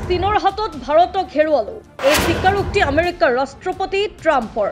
চীনৰ হাতত ভাৰতক হেৰুৱালো এই স্বীকাৰোক্তি আমেৰিকাৰ ৰাষ্ট্ৰপতি ট্ৰাম্পৰ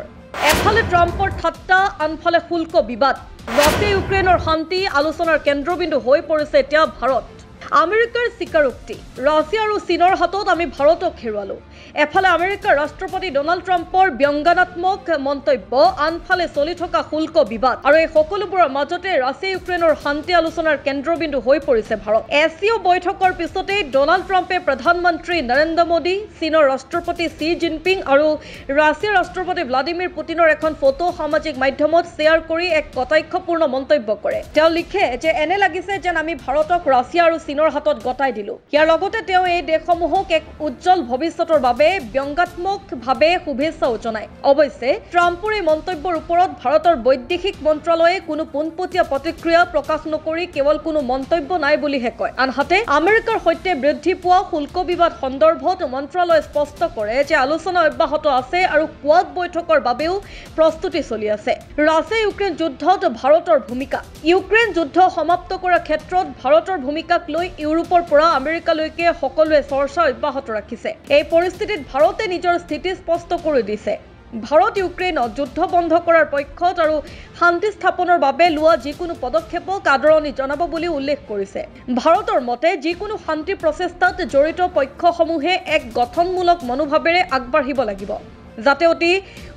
এফালে ট্ৰাম্পৰ ঠাট্টা আনফালে শুল্ক বিবাদ ৰাছিয়া ইউক্ৰেইনৰ শান্তি আলোচনাৰ কেন্দ্ৰবিন্দু হৈ পৰিছে এতিয়া ভাৰত আমেৰিকাৰ স্বীকাৰোক্তি ৰাছিয়া আৰু চীনৰ হাতত আমি ভাৰতক হেৰুৱালো এফালে আমেৰিকাৰ ৰাষ্ট্ৰপতি ডোনাল্ড ট্ৰাম্পৰ ব্যংগাত্মক মন্তব্য আনফালে চলি থকা শুল্ক বিবাদ আৰু এই সকলোবোৰৰ মাজতে ৰাছিয়া ইউক্ৰেইনৰ শান্তি আলোচনাৰ কেন্দ্ৰবিন্দু হৈ পৰিছে ভাৰত এছচিও বৈঠকৰ পিছতে ডোনাল্ড ট্ৰাম্পে প্ৰধানমন্ত্ৰী নৰেন্দ্ৰ মোদী চীনৰ ৰাষ্ট্ৰপতি ষি জিনপিং আৰু ৰাছিয়াৰ ৰাষ্ট্ৰপতি ভ্লাদিমিৰ পুটিনৰ এখন ফটো সামাজিক মাধ্যমত শ্বেয়াৰ কৰি এক কটাক্ষপূৰ্ণ মন্তব্য কৰে তেওঁ লিখে যে এনে লাগিছে যেন আমি ভাৰতক ৰাছিয়া আৰু চীনৰ হাতত গতাই দিলো ইয়াৰ লগতে তেওঁ এই দেশসমূহক এক উজ্জ্বল ভৱিষ্যতৰ বাবে ব্যংগাত্মকভাৱে শুভেচ্ছাও জনায় অৱশ্যে ট্ৰাম্পৰ এই মন্তব্যৰ ওপৰত ভাৰতৰ বৈদেশিক মন্ত্ৰালয়ে কোনো পোনপটীয়া প্ৰতিক্ৰিয়া প্ৰকাশ নকৰি কেৱল কোনো মন্তব্য নাই বুলিহে কয় আনহাতে আমেৰিকাৰ সৈতে বৃদ্ধি পোৱা শুল্ক বিবাদ সন্দৰ্ভত মন্ত্ৰালয়ে স্পষ্ট কৰে যে আলোচনা অব্যাহত আছে আৰু কোৱাড বৈঠকৰ বাবেও প্ৰস্তুতি চলি আছে ৰাছিয়া ইউক্ৰেইন যুদ্ধত ভাৰতৰ ভূমিকা ইউক্ৰেইন যুদ্ধ সমাপ্ত কৰাৰ ক্ষেত্ৰত ভাৰতৰ ভূমিকাক লৈ ইউৰোপৰ পৰা আমেৰিকালৈকে সকলোৱে চৰ্চা অব্যাহত ৰাখিছে এই পৰিস্থিতিত ভাৰতে নিজৰ স্থিতি স্পষ্ট কৰি দিছে ভাৰত ইউক্ৰেইনত যুদ্ধ বন্ধ কৰাৰ পক্ষত আৰু শান্তি স্থাপনৰ বাবে লোৱা যিকোনো পদক্ষেপক আদৰণি জনাব বুলি উল্লেখ কৰিছে ভাৰতৰ মতে যিকোনো শান্তি প্ৰচেষ্টাত জড়িত পক্ষসমূহে এক গঠনমূলক মনোভাৱেৰে আগবাঢ়িব লাগিব যাতে অতি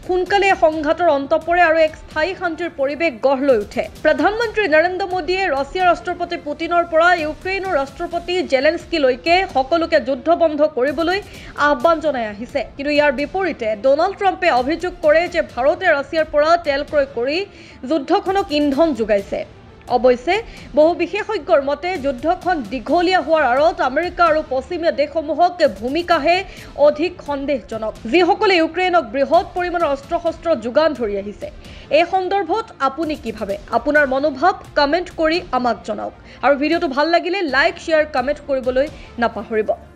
সোনকালে সংঘাতৰ অন্ত পৰে আৰু এক স্থায়ী শান্তিৰ পৰিৱেশ গঢ় লৈ উঠে প্ৰধানমন্ত্ৰী নৰেন্দ্ৰ মোদীয়ে ৰাছিয়াৰ ৰাষ্ট্ৰপতি পুটিনৰ পৰা ইউক্ৰেইনৰ ৰাষ্ট্ৰপতি জেলেনস্কিলৈকে সকলোকে যুদ্ধ বন্ধ কৰিবলৈ আহ্বান জনাই আহিছে কিন্তু ইয়াৰ বিপৰীতে ডোনাল্ড ট্ৰাম্পে অভিযোগ কৰে যে ভাৰতে ৰাছিয়াৰ পৰা তেল ক্ৰয় কৰি যুদ্ধখনক ইন্ধন যোগাইছে অৱশ্যে বহু বিশেষজ্ঞৰ মতে যুদ্ধখন দীঘলীয়া হোৱাৰ আঁৰত আমেৰিকা আৰু পশ্চিমীয়া দেশসমূহক ভূমিকাহে অধিক সন্দেহজনক যিসকলে ইউক্ৰেইনক বৃহৎ পৰিমাণৰ অস্ত্ৰ-শস্ত্ৰ যোগান ধৰি আহিছে এই সন্দৰ্ভত আপুনি কি ভাবে আপোনাৰ মনোভাৱ কমেন্ট কৰি আমাক জনাওক আৰু ভিডিঅ'টো ভাল লাগিলে লাইক শ্বেয়াৰ কমেন্ট কৰিবলৈ নাপাহৰিব